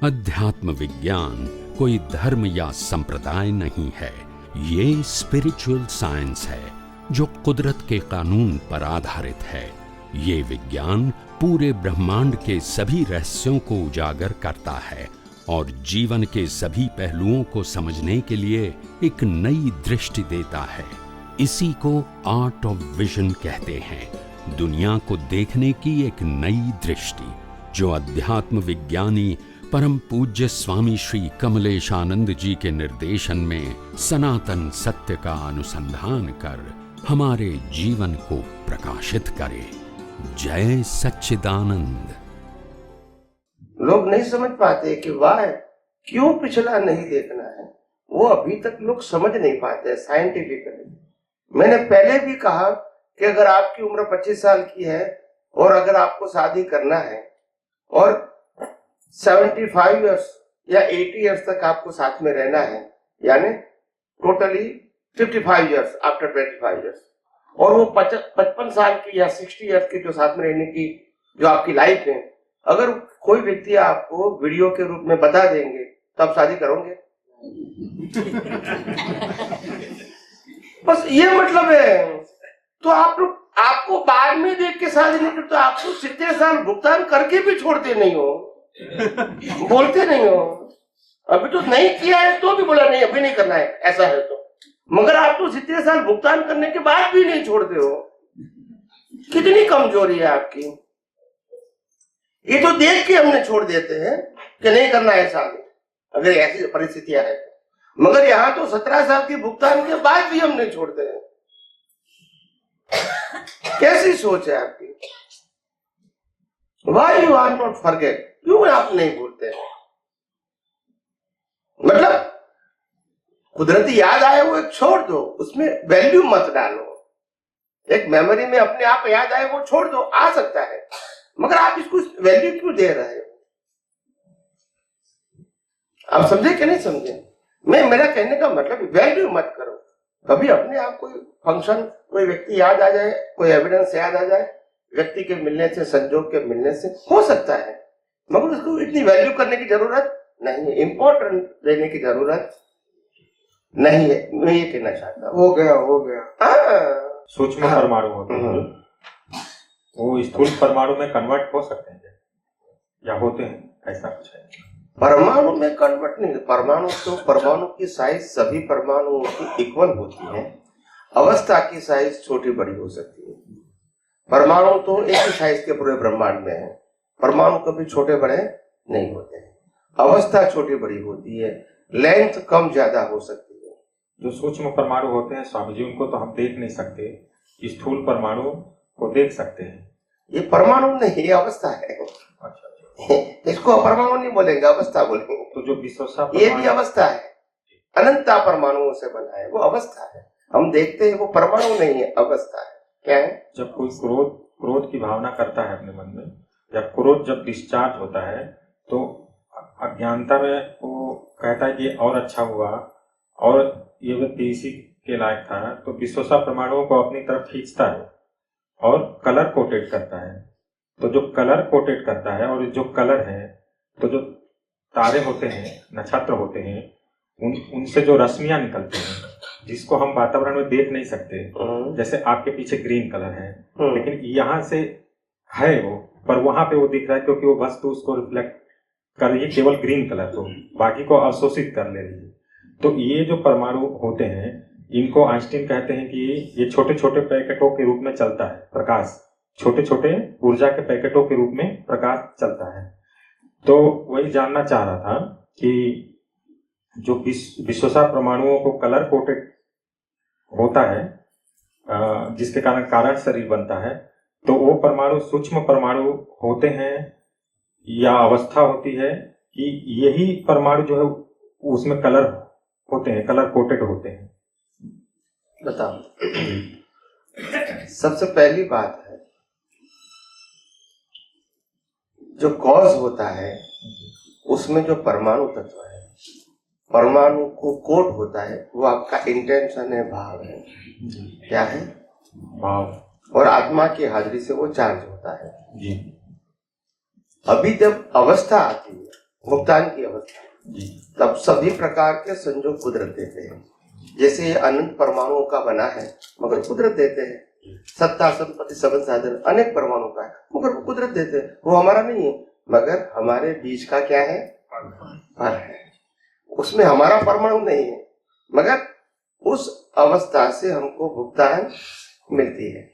अध्यात्म विज्ञान कोई धर्म या संप्रदाय नहीं है, ये स्पिरिचुअल साइंस है जो कुदरत के कानून पर आधारित है। ये विज्ञान पूरे ब्रह्मांड के सभी रहस्यों को उजागर करता है और जीवन के सभी पहलुओं को समझने के लिए एक नई दृष्टि देता है। इसी को आर्ट ऑफ विजन कहते हैं, दुनिया को देखने की एक नई दृष्टि, जो अध्यात्म विज्ञानी परम पूज्य स्वामी श्री कमलेशानंद जी के निर्देशन में सनातन सत्य का अनुसंधान कर हमारे जीवन को प्रकाशित करे। जय सच्चिदानंद। लोग नहीं समझ पाते कि वाह क्यों पिछला नहीं देखना है, वो अभी तक लोग समझ नहीं पाते साइंटिफिकली। मैंने पहले भी कहा कि अगर आपकी उम्र 25 साल की है और अगर आपको शादी करना है और 75 इयर्स या 80 इयर्स तक आपको साथ में रहना है, यानी टोटली 55 इयर्स आफ्टर 25 इयर्स, और वो 55 साल की या 60 इयर्स की जो साथ में रहने की जो आपकी लाइफ है, अगर कोई व्यक्ति आपको वीडियो के रूप में बता देंगे तो आप शादी करोगे? बस ये मतलब है। तो आपको बाद में देख के शादी नहीं करते, तो आपको 70 साल भुगतान करके भी छोड़ते नहीं हो, बोलते नहीं हो। अभी तो नहीं किया है तो भी बोला नहीं अभी नहीं करना है, ऐसा है तो। मगर आप तो 70 साल भुगतान करने के बाद भी नहीं छोड़ते हो। कितनी कमजोरी है आपकी। ये तो देख के हमने छोड़ देते हैं कि नहीं करना है शादी, अगर ऐसी परिस्थितियां है। मगर यहाँ तो 17 साल के भुगतान के बाद भी हम नहीं छोड़ते हैं। कैसी सोच है आपकी? Why you are not forget? क्यों आप नहीं भूलते हैं? मतलब कुदरती याद आए वो एक छोड़ दो, उसमें वैल्यू मत डालो। एक मेमोरी में अपने आप याद आए वो छोड़ दो, आ सकता है, मगर आप इसको वैल्यू क्यों दे रहे हो? आप समझे कि नहीं समझे? मेरा कहने का मतलब वैल्यू मत करो। कभी अपने आप कोई फंक्शन, कोई व्यक्ति याद आ जाए, कोई एविडेंस याद आ जाए, व्यक्ति के मिलने से, संजोग के मिलने से हो सकता है, मगर उसको इतनी वैल्यू करने की जरूरत नहीं है, इंपॉर्टेंट देने की जरूरत नहीं है। मैं ये कहना चाहता हूँ। हो गया। सूक्ष्म परमाणु होते हैं, वो स्थूल परमाणु में कन्वर्ट हो सकते हैं या होते हैं, ऐसा कुछ है? परमाणु में कन्वर्ट नहीं। परमाणु की साइज सभी परमाणुओं की इक्वल होती है। अवस्था की साइज छोटी बड़ी हो सकती है। परमाणु तो एक ही साइज के पूरे ब्रह्मांड में है। परमाणु कभी छोटे बड़े नहीं होते हैं। अवस्था छोटी बड़ी होती है, लेंथ कम ज्यादा हो सकती है। जो सूक्ष्म परमाणु होते हैं स्वामी जी, उनको तो हम देख नहीं सकते, स्थूल परमाणु को देख सकते हैं। ये परमाणु नहीं, ये अवस्था है। अच्छा। इसको परमाणु नहीं बोलेंगे, अवस्था बोलेंगे। तो जो विश्वसा ये भी अवस्था है, अनंता परमाणुओं से बना है, वो अवस्था है। हम देखते हैं वो परमाणु नहीं है, अवस्था है। क्या है? जब कोई क्रोध की भावना करता है अपने मन में, या क्रोध जब डिस्चार्ज होता है, तो अज्ञानता में वो कहता है कि और अच्छा हुआ और ये व्यक्ति इसी के लायक था, तो विश्वसा परमाणुओं को अपनी तरफ खींचता है और कलर कोटेड करता है। तो जो कलर कोटेड करता है, और जो कलर है, तो जो तारे होते हैं, नक्षत्र होते हैं, उनसे जो रश्मियां निकलती हैं, जिसको हम वातावरण में देख नहीं सकते, जैसे आपके पीछे ग्रीन कलर है, लेकिन यहाँ से है वो, पर वहां पे वो दिख रहा है क्योंकि वो वस्तु उसको रिफ्लेक्ट कर रही है, केवल ग्रीन कलर को, बाकी को अवशोषित कर ले रही है। तो ये जो परमाणु होते हैं, इनको आइंस्टीन कहते हैं कि ये छोटे छोटे पैकेटों के रूप में चलता है प्रकाश, छोटे छोटे ऊर्जा के पैकेटों के रूप में प्रकाश चलता है। तो वही जानना चाह रहा था कि जो विश्वसा परमाणुओं को कलर कोटेड होता है, जिसके कारण शरीर बनता है, तो वो परमाणु सूक्ष्म परमाणु होते हैं या अवस्था होती है, कि यही परमाणु जो है उसमें कलर होते हैं, कलर कोटेड होते हैं? बताओ। सबसे पहली बात है, जो कॉज होता है उसमें जो परमाणु तत्व है, परमाणु को कोड होता है, वो आपका इंटेंशन है, भाव है। क्या है? भाव। और आत्मा की हाजिरी से वो चार्ज होता है जी। अभी जब अवस्था आती है भुगतान की अवस्था, जी तब सभी प्रकार के संजोग कुदरत देते हैं। जैसे ये अनंत परमाणुओं का बना है मगर कुदरत देते हैं, सत्ता संपत्ति सबन साधन अनेक परमाणु का है मगर वो कुदरत देते हैं, वो हमारा नहीं है। मगर हमारे बीज का क्या है, फल है, उसमें हमारा परमाणु नहीं है, मगर उस अवस्था से हमको भुगतान मिलती है।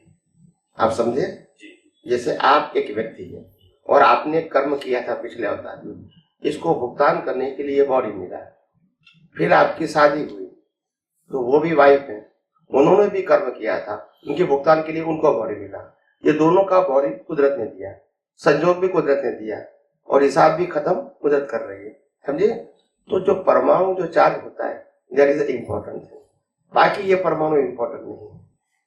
आप समझे? जैसे आप एक व्यक्ति है और आपने कर्म किया था पिछले अवतार में, इसको भुगतान करने के लिए बॉडी मिला, फिर आपकी शादी हुई तो वो भी वाइफ है, उन्होंने भी कर्म किया था, उनके भुगतान के लिए उनको बॉडी मिला। ये दोनों का बॉडी कुदरत ने दिया, संजोग भी कुदरत ने दिया और हिसाब भी खत्म कुदरत कर रही है। समझे? तो जो परमाणु जो चार्ज होता है दैट इज इम्पोर्टेंट है, बाकी ये परमाणु इम्पोर्टेंट नहीं है।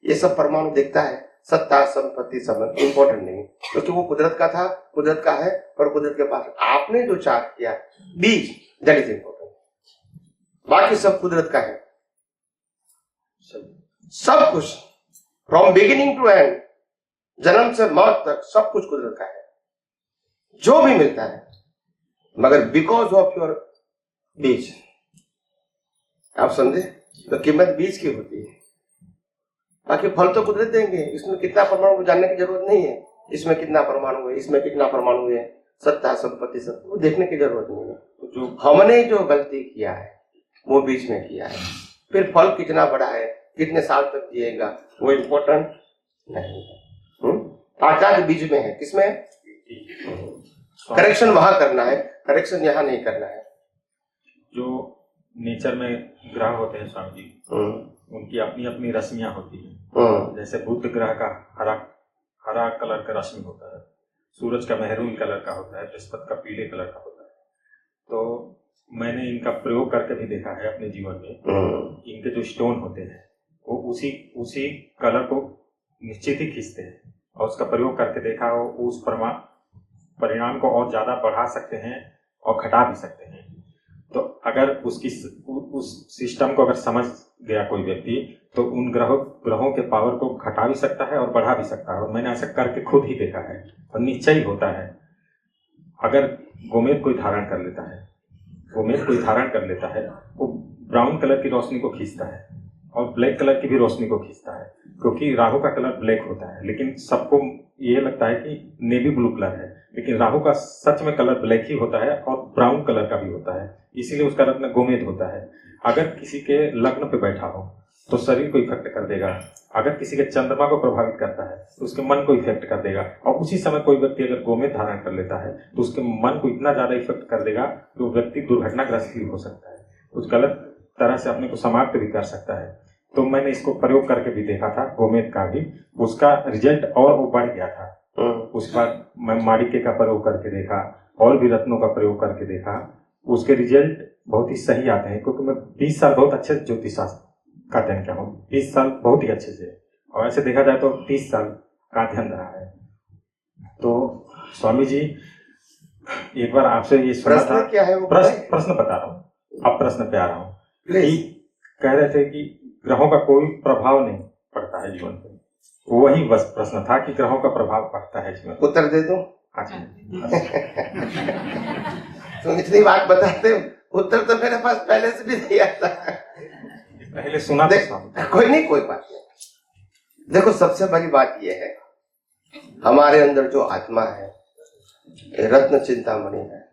ये सब परमाणु देखता है सत्ता संपत्ति सब इम्पोर्टेंट नहीं, क्योंकि वो कुदरत का था, कुदरत का है और कुदरत के पास आपने जो चार्ज किया बीज दैट इज इम्पोर्टेंट, बाकी सब कुदरत का है। सब कुछ फ्रॉम बिगिनिंग टू एंड, जन्म से मौत तक सब कुछ कुदरत का है, जो भी मिलता है। मगर बिकॉज ऑफ योर बीज, आप समझे, तो कीमत बीज की होती है, बाकी फल तो कुदरत देंगे। इसमें कितना परमाणु जानने की जरूरत नहीं है, इसमें कितना परमाणु है, इसमें कितना परमाणु है, सत्ता संपत्ति सब वो देखने की जरूरत नहीं है। तो जो हमने जो गलती किया है वो बीच में किया है, फिर फल कितना बड़ा है, कितने साल तक जिएगा, वो इम्पोर्टेंट नहीं है। आचार्य बीज में है, किसमें? करेक्शन वहां करना है, करेक्शन यहाँ नहीं करना है। जो नेचर में ग्रह होते हैं स्वामी जी, उनकी अपनी अपनी रश्मियां होती है। जैसे बुध ग्रह का हरा कलर का रश्मि होता है, सूरज का मेहरून कलर का होता है, बृहस्पति का पीले कलर का होता है। तो मैंने इनका प्रयोग करके भी देखा है अपने जीवन में। इनके जो स्टोन होते हैं वो उसी कलर को निश्चित ही खींचते हैं, और उसका प्रयोग करके देखा हो, उस परिणाम को और ज्यादा बढ़ा सकते हैं और घटा भी सकते हैं। तो अगर उस सिस्टम को अगर समझ गया कोई व्यक्ति, तो उन ग्रहों के पावर को घटा भी सकता है और बढ़ा भी सकता है। और मैंने ऐसा करके खुद ही देखा है, और निश्चय ही होता है। अगर गोमेद कोई धारण कर लेता है, वो ब्राउन कलर की रोशनी को खींचता है और ब्लैक कलर की भी रोशनी को खींचता है, क्योंकि राहु का कलर ब्लैक होता है, लेकिन सबको ये लगता है कि नेवी ब्लू कलर है, लेकिन राहु का सच में कलर ब्लैक ही होता है और ब्राउन कलर का भी होता है, इसीलिए उसका रत्न गोमेद होता है। अगर किसी के लग्न पे बैठा हो तो शरीर को इफेक्ट कर देगा, अगर किसी के चंद्रमा को प्रभावित करता है तो उसके मन को इफेक्ट कर देगा, और उसी समय कोई व्यक्ति अगर गोमेद धारण कर लेता है तो उसके मन को इतना ज्यादा इफेक्ट कर देगा कि वो व्यक्ति दुर्घटनाग्रस्त भी हो सकता है, कुछ गलत तरह से अपने को समाप्त भी कर सकता है। तो मैंने इसको प्रयोग करके भी देखा था, गोमेद का भी, उसका रिजल्ट और वो बढ़ गया था। उसके बाद मैं माणिक्य का प्रयोग करके देखा और भी रत्नों का प्रयोग करके देखा, उसके रिजल्ट बहुत ही सही आते हैं, क्योंकि मैं 20 साल बहुत अच्छे ज्योतिष शास्त्र का अध्ययन किया हूँ, 20 साल बहुत ही अच्छे से, और ऐसे देखा जाए तो 30 साल का अध्ययन रहा है। तो स्वामी जी, एक बार आपसे ये सुना था, क्या है वो प्रश्न बता रहा हूँ, अब प्रश्न पे आ रहा हूँ। कह रहे थे कि ग्रहों का कोई प्रभाव नहीं पड़ता है जीवन पे, वही बस प्रश्न था कि ग्रहों का प्रभाव पड़ता है जीवन। उत्तर दे दो। अच्छा तुम इतनी बात बताते हो, उत्तर तो मेरे पास पहले से भी दिया था, पहले सुना था। कोई नहीं, कोई बात नहीं। देखो, सबसे बड़ी बात यह है, हमारे अंदर जो आत्मा है, रत्न चिंतामणि है,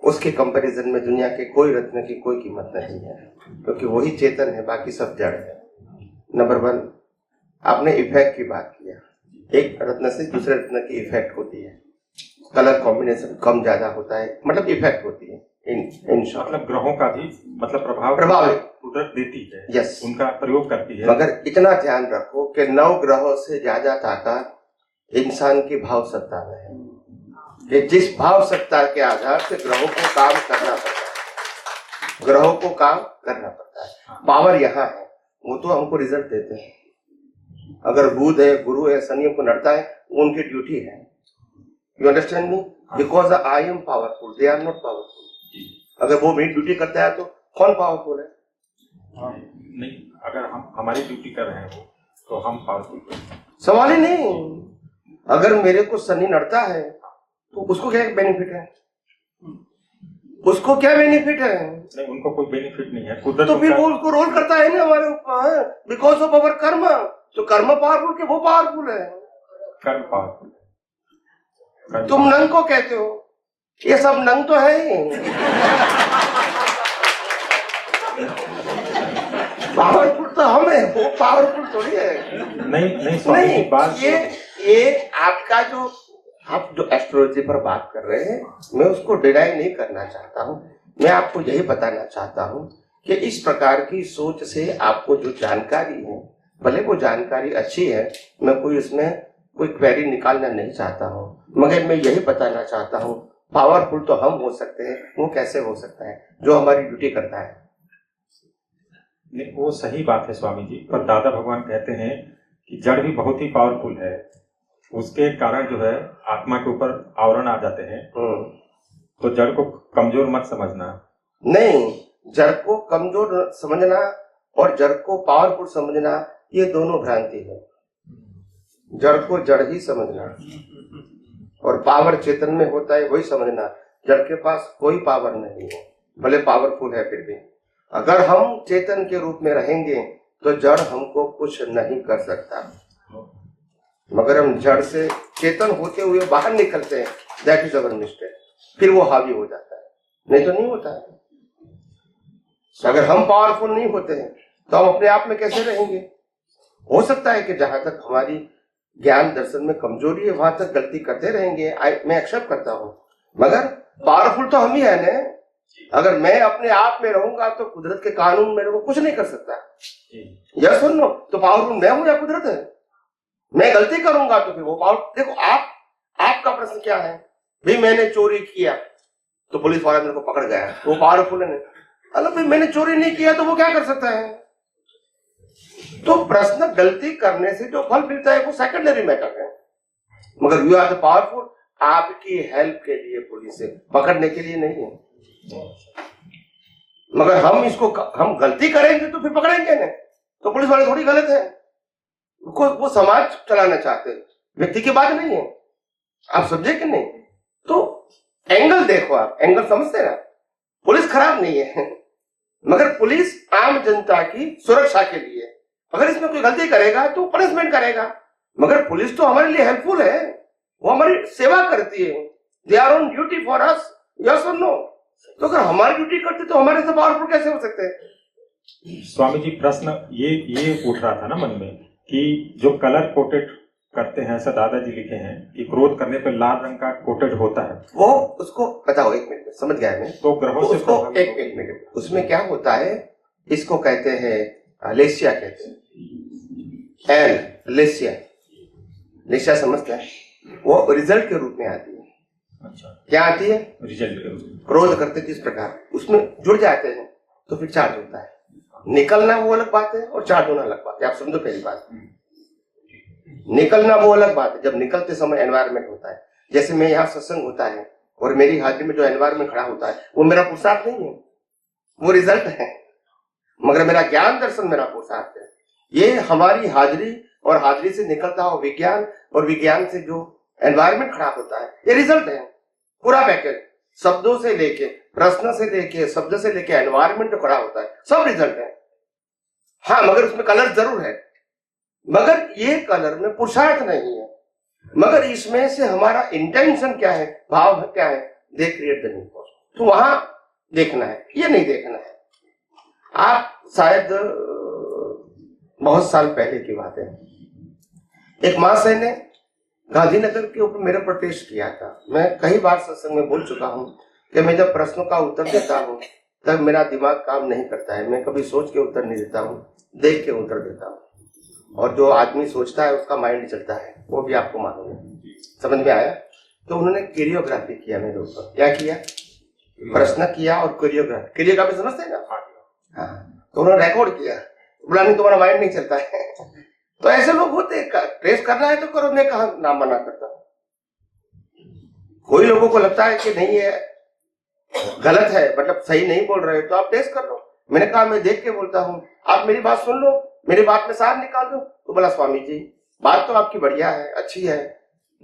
उसके कंपैरिजन में दुनिया के कोई रत्न की कोई कीमत नहीं है, क्योंकि वही चेतन है, बाकी सब जड़ है। नंबर 1, आपने इफेक्ट की बात किया, एक रत्न से दूसरे रत्न की इफेक्ट होती है, कलर कॉम्बिनेशन कम ज्यादा होता है, मतलब इफेक्ट होती है। इन मतलब ग्रहों का भी मतलब प्रभाव कुदरत देती है, यस, उनका प्रयोग करती है। मगर इतना ध्यान रखो कि 9 ग्रहों से ज्यादा ताकत इंसान की भाव सत्ता में है, कि जिस भाव सत्ता के आधार से ग्रहों को काम करना पड़ता है, पावर यहाँ है, वो तो हमको रिजल्ट देते हैं। अगर बुध है, गुरु है, शनि को नड़ता है, वो उनकी ड्यूटी है। You understand me? Because I am powerful, they are not powerful. अगर वो मेरी ड्यूटी करता है तो कौन पावरफुल है? नहीं, अगर हम हमारी ड्यूटी कर रहे हैं तो हम पावरफुल, सवाल ही नहीं। अगर मेरे को शनि नड़ता है तो उसको क्या बेनिफिट है? उसको क्या बेनिफिट है? नहीं, उनको कोई बेनिफिट नहीं है। कुदरत तो फिर उनका- वो उसको रोल करता है ना हमारे ऊपर, बिकॉज ऑफ अवर कर्म। तो कर्म पावरफुल के वो पावरफुल है। कर्म पावरफुल है। तुम नंग को कहते हो, ये सब नंग तो है ही। पावरफुल तो हम है, वो पावरफुल थोड़ी है। नहीं नहीं स्वामी जी, नहीं, बात ये आपका जो आप जो एस्ट्रोलॉजी पर बात कर रहे हैं, मैं उसको डिनाई नहीं करना चाहता हूँ। मैं आपको यही बताना चाहता हूँ कि इस प्रकार की सोच से आपको जो जानकारी है, भले वो जानकारी अच्छी है, मैं कोई उसमें कोई क्वेरी निकालना नहीं चाहता हूँ, मगर मैं यही बताना चाहता हूँ पावरफुल तो हम हो सकते हैं, वो कैसे हो सकता है जो हमारी ड्यूटी करता है। नहीं, वो सही बात है स्वामी जी, पर दादा भगवान कहते हैं कि जड़ भी बहुत ही पावरफुल है, उसके कारण जो है आत्मा के ऊपर आवरण आ जाते हैं। तो जड़ को कमजोर मत समझना। नहीं, जड़ को कमजोर समझना और जड़ को पावरफुल समझना, ये दोनों भ्रांति है। जड़ को जड़ ही समझना और पावर चेतन में होता है वही समझना। जड़ के पास कोई पावर नहीं है, भले पावरफुल है फिर भी। अगर हम चेतन के रूप में रहेंगे तो जड़ हमको कुछ नहीं कर सकता, मगर हम जड़ से चेतन होते हुए बाहर निकलते हैं, दैट इज अवर मिस्टेक। फिर वो हावी हो जाता है, नहीं तो नहीं होता है। अगर हम पावरफुल नहीं होते हैं तो हम अपने आप में कैसे रहेंगे? हो सकता है कि जहां तक हमारी ज्ञान दर्शन में कमजोरी है वहां तक गलती करते रहेंगे, मैं एक्सेप्ट करता हूं, मगर पावरफुल तो हम ही है ना। अगर मैं अपने आप में रहूंगा तो कुदरत के कानून मेरे को कुछ नहीं कर सकता। यस सुन लो, तो पावरफुल मैं हूं या कुदरत है? मैं गलती करूंगा तो फिर वो पावर। देखो आपका प्रश्न क्या है भाई, मैंने चोरी किया तो पुलिस वाला मेरे को पकड़ गया, वो पावरफुल है। अरे भाई मैंने चोरी नहीं किया तो वो क्या कर सकता है? तो प्रश्न गलती करने से जो फल मिलता है वो सेकेंडरी मैटर है, मगर यू आर द पावरफुल आपकी हेल्प के लिए, पुलिस से पकड़ने के लिए नहीं है। मगर हम गलती करेंगे तो फिर पकड़ेंगे नहीं, तो पुलिस वाले थोड़ी गलत है। वो समाज चलाना चाहते हैं, व्यक्ति की बात नहीं है। आप समझे कि नहीं? तो एंगल देखो, आप एंगल समझते ना। पुलिस खराब नहीं है, मगर पुलिस आम जनता की सुरक्षा के लिए, अगर इसमें कोई गलती करेगा तो पनिशमेंट करेगा। मगर पुलिस तो हमारे लिए हेल्पफुल है, वो हमारी सेवा करती है। They are on duty for us, yes और नो। तो अगर हमारी ड्यूटी करती तो हमारे से पावरफुल कैसे हो सकते हैं? स्वामी जी, प्रश्न ये उठ रहा था ना मन में कि जो कलर कोटेड करते हैं, ऐसा दादाजी लिखे हैं कि क्रोध करने पर लाल रंग का कोटेड होता है, वो उसको बताओ, एक मिनट में समझ गया मैं। तो ग्रहों से उसको एक मिनट, उसमें क्या होता है, इसको कहते हैं लेसिया, कहते हैं एल लेसिया। लेसिया समझते हैं? वो रिजल्ट के रूप में आती है। अच्छा, क्या आती है? रिजल्ट के रूप में। क्रोध करते किस प्रकार, उसमें जुड़ जाते हैं तो फिर चार्ज होता है। निकलना वो अलग बात है और चार्ज होना अलग बात है। आप समझो पहली बात, निकलना वो अलग बात है, जब निकलते समय एनवायरमेंट होता है। जैसे मैं यहाँ सत्संग होता है और मेरी हाजिरी में जो एनवायरमेंट खड़ा होता है वो मेरा पुरुषार्थ नहीं है, वो रिजल्ट है, मगर मेरा ज्ञान दर्शन मेरा पुरुषार्थ है। ये हमारी हाजिरी और हाजिरी से निकलता हुआ विज्ञान और विज्ञान से जो एनवायरमेंट खड़ा होता है, ये रिजल्ट है। पूरा पैकेज, शब्दों से लेके, प्रश्न से लेके, शब्द से लेके एनवायरमेंट जो खड़ा होता है, सब रिजल्ट है। हाँ, मगर उसमें कलर जरूर है, मगर ये कलर में पुरुषार्थ नहीं है। मगर इसमें से हमारा इंटेंशन क्या है, भाव क्या है, they create the new force. तो वहां देखना है, ये नहीं देखना है। आप शायद बहुत साल पहले की बात है, एक महाशय ने गांधीनगर के ऊपर मेरे पर टेस्ट किया था। मैं कई बार सत्संग में बोल चुका हूं कि मैं जब प्रश्नों का उत्तर देता हूं तब मेरा दिमाग काम नहीं करता है। मैं कभी सोच के उत्तर नहीं देता हूं, देख के उत्तर देता हूं। और जो आदमी सोचता है उसका माइंड चलता है, वो भी आपको मालूम है। समझ में आया? तो उन्होंने कोरियोग्राफी किया मेरे ऊपर। क्या किया? प्रश्न किया और कोरियोग्राफी समझते हैं ना? हाँ, तो उन्होंने रिकॉर्ड किया। बोला नहीं तुम्हारा माइंड नहीं चलता है। तो ऐसे लोग होते, टेस्ट करना है तो करो, मैं कहा ना मना करता। कोई लोगों को लगता है कि नहीं है, गलत है, मतलब सही नहीं बोल रहे, तो आप टेस्ट कर लो। मैंने कहा मैं देख के बोलता हूँ, आप मेरी बात सुन लो, मेरी बात में सार निकाल दो। तो बोला स्वामी जी बात तो आपकी बढ़िया है, अच्छी है,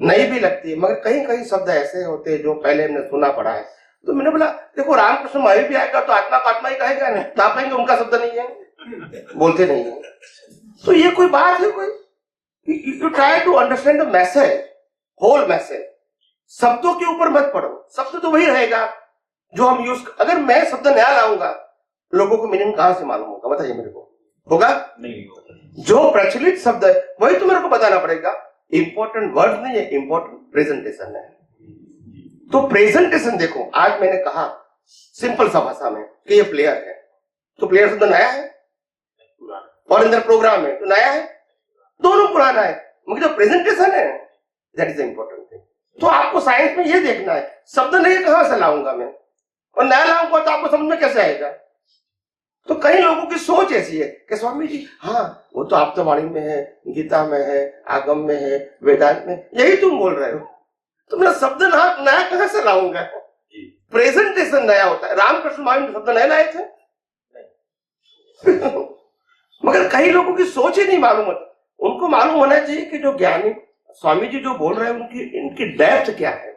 नहीं भी लगती है, मगर कहीं कहीं शब्द ऐसे होते हैं जो पहले हमने सुना पड़ा है, तो मैंने बोला देखो रामकृष्ण माही भी आएगा तो आत्मा को आत्मा ही कहेगा ना, तो आप कहेंगे उनका शब्द नहीं है, बोलते नहीं है। तो ये कोई बात है कोई? You try to understand the message, whole message. शब्दों के ऊपर मत पढ़ो, शब्द तो वही रहेगा जो हम यूज। अगर मैं शब्द नया लाऊंगा लोगों को मीनिंग कहां से मालूम होगा? बताइए मेरे को, होगा नहीं। जो प्रचलित शब्द है वही तो मेरे को बताना पड़ेगा। इंपॉर्टेंट वर्ड नहीं है, इंपॉर्टेंट प्रेजेंटेशन है। तो प्रेजेंटेशन देखो, आज मैंने कहा सिंपल सा भाषा में कि ये प्लेयर है, तो प्लेयर शब्द नया है और अंदर प्रोग्राम है तो नया है, दोनों पुराना है, मगर जो प्रेजेंटेशन है दैट इज इंपॉर्टेंट थिंग। तो आपको साइंस में ये देखना है शब्द नए कहां से लाऊंगा मैं, और नया लाऊंगा तो आपको समझ में कैसे आएगा? तो कई लोगों की सोच ऐसी है कि स्वामी जी हाँ वो तो आप्तवाणी में है, गीता में है, आगम में है, वेदांत में, यही तुम बोल रहे हो। तो मेरा शब्द नया कहां से लाऊंगा? प्रेजेंटेशन नया होता है। रामकृष्ण माही शब्द नए लाए थे मगर कई लोगों की सोच ही नहीं मालूम होती। उनको मालूम होना चाहिए कि जो ज्ञानी स्वामी जी जो बोल रहे हैं उनकी इनकी डेप्थ क्या है,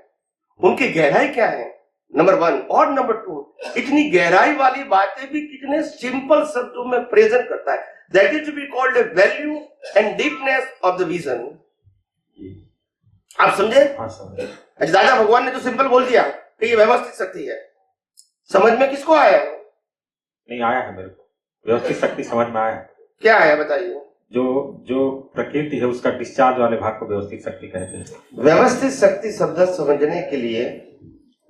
उनकी गहराई क्या है, नंबर 1। और नंबर 2, इतनी गहराई वाली बातें भी कितने सिंपल शब्दों में प्रेजेंट करता है। That is to be called a value and deepness of the vision. आप समझे? हाँ समझे। अच्छा, दादा भगवान ने तो सिंपल बोल दिया कि ये व्यवस्थित शक्ति है, समझ में किसको आया? नहीं आया है मेरे को, व्यवस्थित शक्ति समझ में आया है। क्या आया बताइए? जो प्रकृति है उसका डिस्चार्ज वाले भाग को व्यवस्थित शक्ति कहते हैं। व्यवस्थित शक्ति शब्द समझने के लिए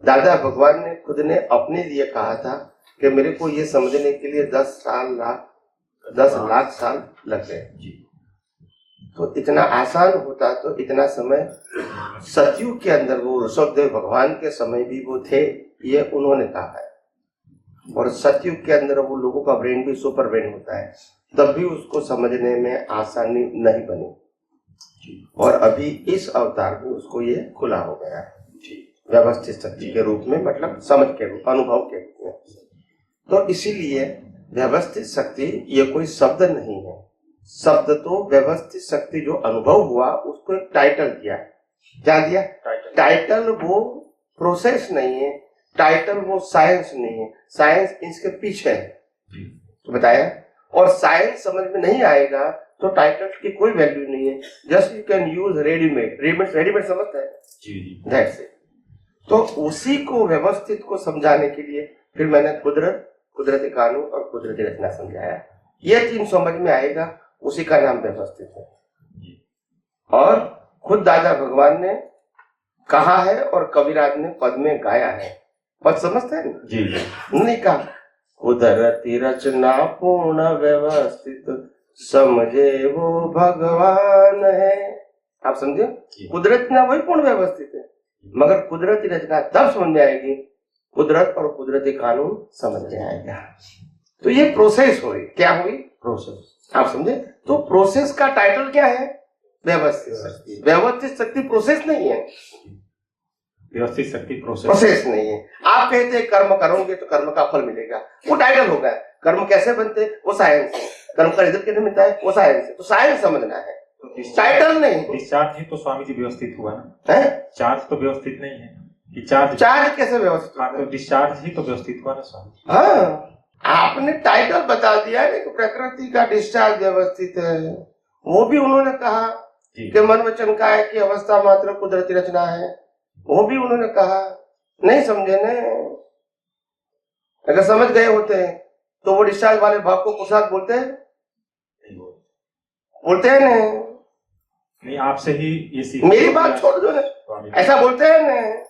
दादा भगवान ने खुद ने अपने लिए कहा था कि मेरे को ये समझने के लिए 10 लाख साल लग गए। तो इतना आसान होता तो इतना समय सतयुग के अंदर वो ऋषभदेव भगवान के समय भी वो थे, ये उन्होंने कहा है। और सतयुग के अंदर वो लोगों का ब्रेन भी सुपर ब्रेन होता है, तब भी उसको समझने में आसानी नहीं बनी। और अभी इस अवतार में उसको ये खुला हो गया है व्यवस्थित शक्ति के रूप में, मतलब समझ के रूप, अनुभव के रूप में। तो इसीलिए व्यवस्थित शक्ति ये कोई शब्द नहीं है। शब्द तो व्यवस्थित शक्ति जो अनुभव हुआ उसको एक टाइटल दिया। क्या दिया? टाइटल वो प्रोसेस नहीं है, टाइटल वो साइंस नहीं है, साइंस इसके पीछे है। तो बताया। और साइंस समझ में नहीं आएगा तो टाइटल की कोई वैल्यू नहीं है। Just you can use readymade समझता है जी। That's it. तो उसी को व्यवस्थित को समझाने के लिए फिर मैंने कुदरती कानून और कुदरती रचना समझाया। ये 3 समझ में आएगा, उसी का नाम व्यवस्थित है। और खुद दादा भगवान ने कहा है और कविराज ने पद में गाया है। पद समझते हैं ना जी। उन्होंने कहा कुदरती रचना पूर्ण व्यवस्थित समझे वो भगवान है। आप समझे? कुदरत ना वही पूर्ण व्यवस्थित है, मगर कुदरती रचना तब समझ में आएगी, कुदरत और कुदरती कानून समझ में आएगा। तो ये प्रोसेस हुई। क्या हुई? प्रोसेस। आप समझे? तो प्रोसेस का टाइटल क्या है? व्यवस्थित शक्ति। व्यवस्थित शक्ति प्रोसेस नहीं है, व्यवस्थित शक्ति प्रोसेस नहीं है। आप कहते हैं कर्म करोगे तो कर्म का फल मिलेगा, वो टाइटल होगा। कर्म कैसे बनते वो साइंस है, कर्म का रिजल्ट कैसे मिलता है वो साइंस है। तो साइंस समझना है, टाइटल नहीं। डिस्चार्ज ही तो स्वामी जी व्यवस्थित हुआ ना, चार्ज तो व्यवस्थित नहीं है कि चार्ज कैसे व्यवस्थित? हाँ, तो डिस्चार्ज ही तो व्यवस्थित हुआ ना स्वामी। हाँ, आपने टाइटल बता दिया है कि प्रकृति का डिस्चार्ज व्यवस्थित है। वो भी उन्होंने कहा कि मन वचन काया की अवस्था मात्र कुदरती रचना है, वो भी उन्होंने कहा। नहीं समझे ने? अगर समझ गए होते तो वो डिस्चार्ज वाले भाग को पुरुषार्थ बोलते हैं ना? नहीं, आपसे ही ये सीख। मेरी बात छोड़ दो ना, ऐसा बोलते हैं ना?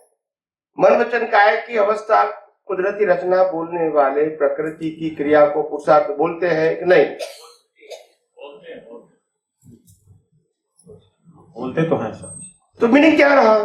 मन वचन काया की अवस्था कुदरती रचना बोलने वाले प्रकृति की क्रिया को पुरुषार्थ बोलते हैं कि नहीं? बोलते तो हैं सर। तो मीनिंग क्या रहा?